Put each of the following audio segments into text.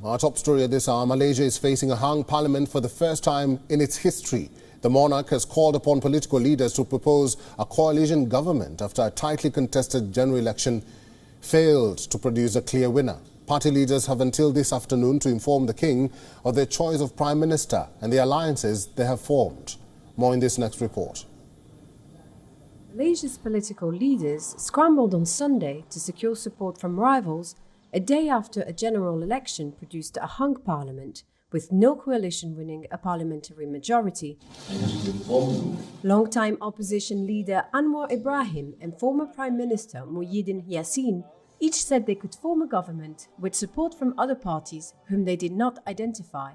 Our top story at this hour, Malaysia is facing a hung parliament for the first time in its history. The monarch has called upon political leaders to propose a coalition government after a tightly contested general election failed to produce a clear winner. Party leaders have until this afternoon to inform the king of their choice of prime minister and the alliances they have formed. More in this next report. Malaysia's political leaders scrambled on Sunday to secure support from rivals a day after a general election produced a hung parliament, with no coalition winning a parliamentary majority. Long-time opposition leader Anwar Ibrahim and former Prime Minister Muhyiddin Yassin each said they could form a government with support from other parties whom they did not identify.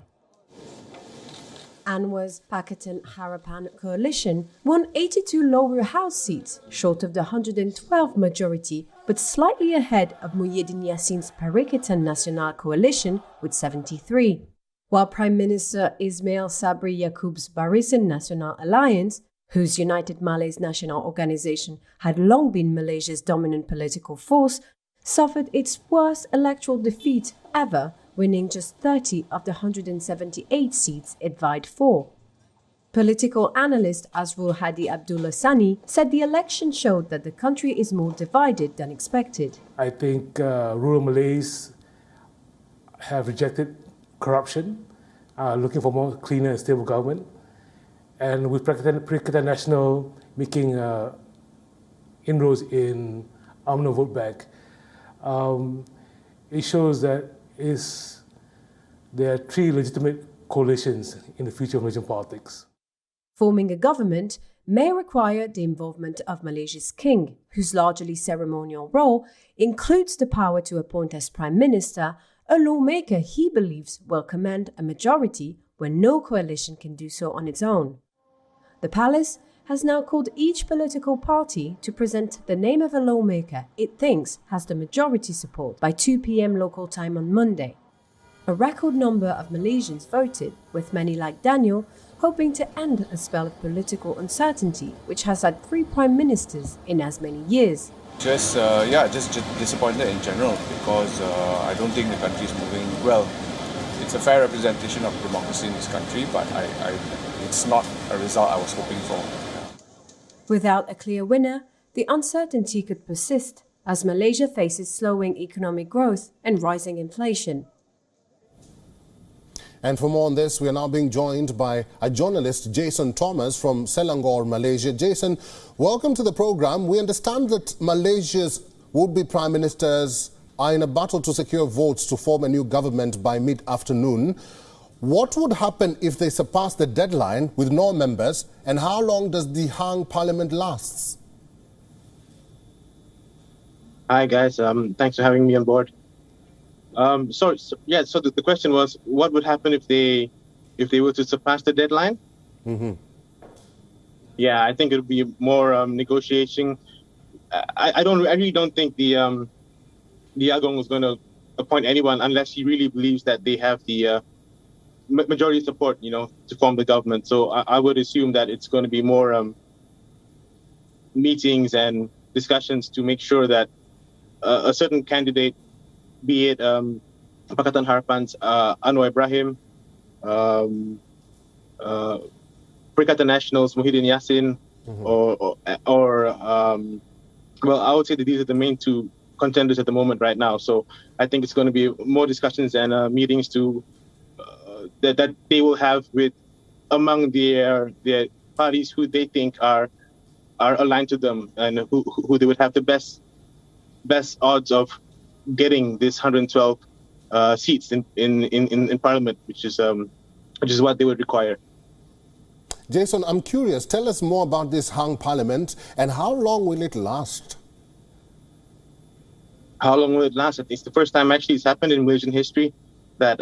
Anwar's Pakatan Harapan coalition won 82 lower house seats, short of the 112 majority, but slightly ahead of Muhyiddin Yassin's Perikatan Nasional coalition with 73. While Prime Minister Ismail Sabri Yaakob's Barisan Nasional Alliance, whose United Malays National Organisation had long been Malaysia's dominant political force, suffered its worst electoral defeat ever, winning just 30 of the 178 seats it vied for. Political analyst Azrul Hadi Abdullah Sani said the election showed that the country is more divided than expected. I think rural Malays have rejected corruption, looking for more cleaner and stable government. And with Perikatan Nasional making inroads in UMNO vote bank, it shows that there are three legitimate coalitions in the future of Malaysian politics. Forming a government may require the involvement of Malaysia's king, whose largely ceremonial role includes the power to appoint as prime minister a lawmaker he believes will command a majority when no coalition can do so on its own. The palace has now called each political party to present the name of a lawmaker it thinks has the majority support by 2 p.m. local time on Monday. A record number of Malaysians voted, with many like Daniel hoping to end a spell of political uncertainty which has had 3 prime ministers in as many years. Just disappointed in general because I don't think the country is moving well. It's a fair representation of democracy in this country, but it's not a result I was hoping for. Without a clear winner, the uncertainty could persist as Malaysia faces slowing economic growth and rising inflation. And for more on this, we are now being joined by a journalist, Jason Thomas from Selangor, Malaysia. Jason, welcome to the program. We understand that Malaysia's would-be prime ministers are in a battle to secure votes to form a new government by mid-afternoon. What would happen if they surpass the deadline with no members, and how long does the hung parliament last? Hi guys, thanks for having me on board. So the question was, what would happen if they were to surpass the deadline? Mm-hmm. Yeah, I think it would be more negotiation. I really don't think the Agong was going to appoint anyone unless he really believes that they have the majority support, to form the government. So I would assume that it's going to be more meetings and discussions to make sure that a certain candidate, be it Pakatan Harapan's Anwar Ibrahim, Perikatan Nasional's Muhyiddin Yassin, mm-hmm. Well, I would say that these are the main 2 contenders at the moment right now. So I think it's going to be more discussions and meetings to that they will have with among their parties who they think are aligned to them and who they would have the best odds of getting this 112 seats in Parliament, which is what they would require. Jason, I'm curious. Tell us more about this hung parliament and how long will it last? How long will it last? I think it's the first time actually it's happened in Malaysian history that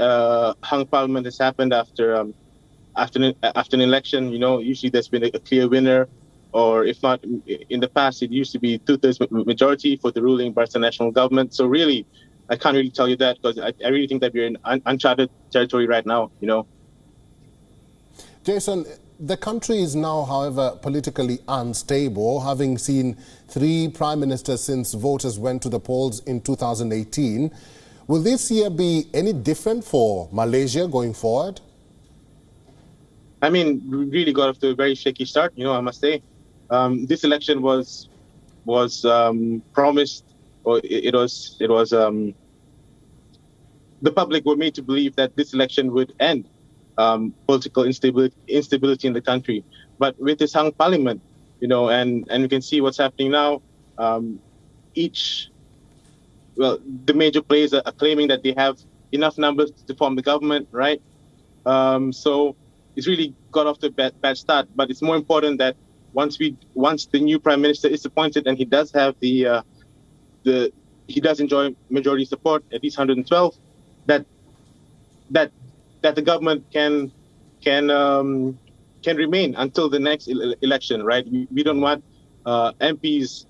hung parliament has happened after an election. Usually there's been a clear winner, or if not, in the past it used to be 2/3 majority for the ruling Barisan National government. So really, I can't really tell you that because I really think that we're in uncharted territory right now. Jason, the country is now, however, politically unstable, having seen 3 prime ministers since voters went to the polls in 2018. Will this year be any different for Malaysia going forward? I mean, we really got off to a very shaky start, I must say. This election was promised, or it was the public were made to believe that this election would end political instability in the country. But with this hung parliament, and we can see what's happening now, the major players are claiming that they have enough numbers to form the government, right? So it's really got off to a bad start. But it's more important that once the new prime minister is appointed and he does have he does enjoy majority support, at least 112, that the government can remain until the next election, right? We don't want MPs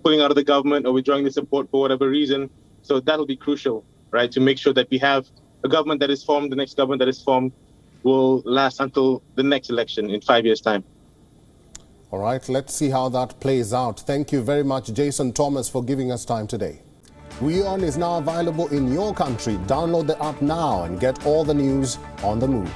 pulling out of the government or withdrawing the support for whatever reason. So that'll be crucial, right, to make sure that we have a government that is formed, the next government that is formed will last until the next election in 5 years' time. All right, let's see how that plays out. Thank you very much, Jason Thomas, for giving us time today. WION is now available in your country. Download the app now and get all the news on the move.